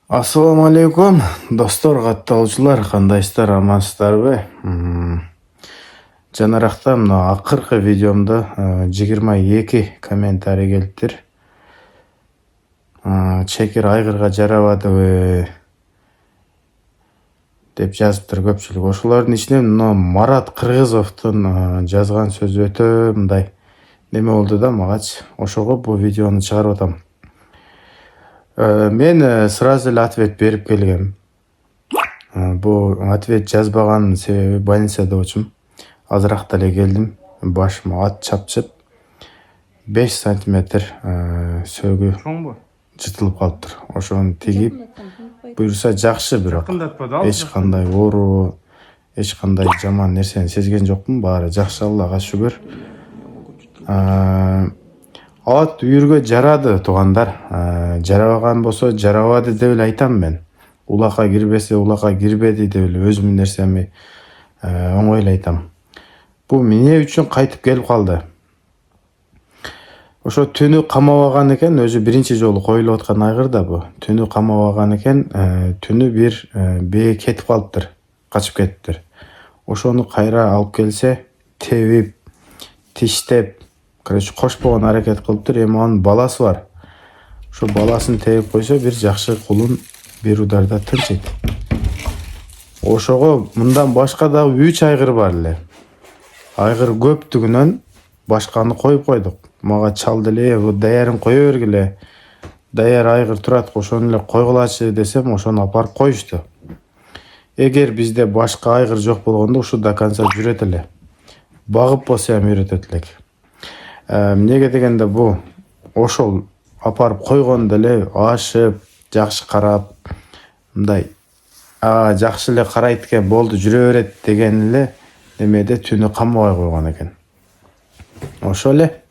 Ассаламу алейкум, достор, катталуучулар, кандайсыздар, амансыздарбы? Жанаракта мына акыркы видеомдо 22 комментарий келиптир. Чекер айгырга жарабадыбы деп жазыптыр көпчүлүк. Ошолордун ичинен мына Марат Кыргызовдун жазган сөзү өтө мындай неме болду да магачы. Ошого бул видеону чыгарып атам. Мен сразу эле ответ берип келгем. Бул ответ жазбаганын себеби больницада болчумун. Азыраак деле келдим. Башыма ат чапчып 5 сантиметр сөөгү жытылып калыптыр. Ошону тигип буюрса жакшы, бирок эч кандай оору, эч кандай жаман нерсени сезген жокмун. Баары жакшы, Аллага шүгүр. Ат үйүргө жарады, туугандар. Жарабаган болсо жарабады деп эле айтам мен. Улакка кирбесе улакка кирбеди деп эле өзүмдүн нерсеми оңой эле айтам. Бул эмне үчүн кайтып келип калды? Ошо түнү камабаган экен, өзү биринчи жолу коюлуп аткан айгыр да бу. Түнү камабаган экен, түнү бир бээ кетип калыптыр, качып кетиптир. Ошону кайра алып келсе, тебип, тиштеп, кошпогон аракет кылыптыр. Эми анын баласы бар. Ошо баласын тебип койсо, бир жакшы кулун бир ударда тынчыйт. Ошого мындан башка дагы 3 айгыр бар эле. Айгыр көптүгүнөн башканы коюп койдук. Мага чалды эле, даярын кое бергиле. Даяр айгыр турат, ошону эле койгулачы десем, ошону апарып коюшту. Эгер бизде башка айгыр жок болгондо, ушу до конца жүрөт эле. Багып болсо эми үйрөтөт элек. Эмнеге дегенде бу ошол апарып койгондо эле ашып, жакшы карап, мындай жакшы эле карайт экен, болду жүрө берет деген эле немеде түнү камабай койгон экен. Ошо эле.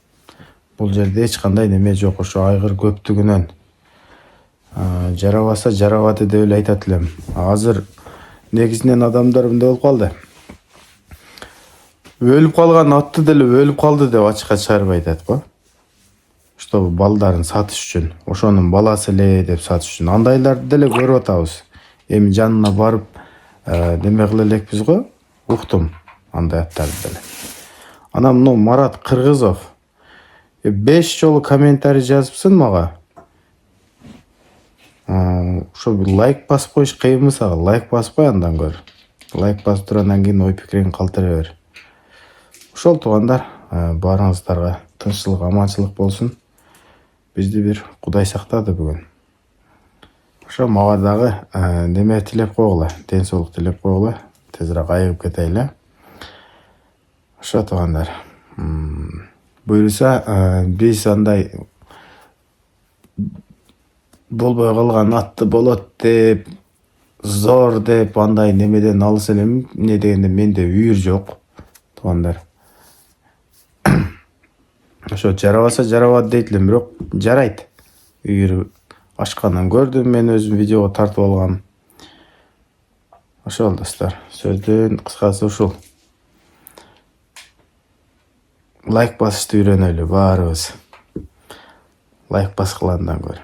Бул жерде эч кандай неме жок. Ошо айгыр көптүгүнөн жарабаса жарабады деп эле айтат элем. Азыр негизинен адамдар мындай болуп калды. Өлүп калган атты деле өлүп калды деп ачыкка чыгарып айтат го. Чтобы балдарын сатыш үчүн, ошонун баласы эле деп сатыш үчүн. Андайларды деле көрүп атабыз. Эми жанына барып неме кыла элекпиз го. Уктум андай аттарды деле. Анан мына Марат Кыргызов 5 жолу комментарий жазыпсың мага. Ошо лайк басып коюш кыйынбы сага? Лайк басып кой андан көр. Лайк басып тур, андан кийин ой пикириңди калтыра бер. Ошол туугандар, баарыңыздарга тынччылык, аманчылык болсун. Бизди бир Кудай сактады бүгүн. Ошо мага дагы неме тилеп койгула, ден соолук тилеп койгула. Тезирээк айыгып кетейли. Ошо туугандар. Буюрса, биз андай болбой калган атты болот деп, зор деп андай немеден алыс элем. Эмне дегенде менде үйүр жок, туугандар. Ошо жарабаса жарабады дейт элем, бирок жарайт. Үйүр ашканын көрдүм, мен өзүм видеого тартып алгам. Ошол достор, сөздүн кыскасы ушул. Лайк басышты үйрөнөлү баарыбыз. Лайк баскыла андан көр.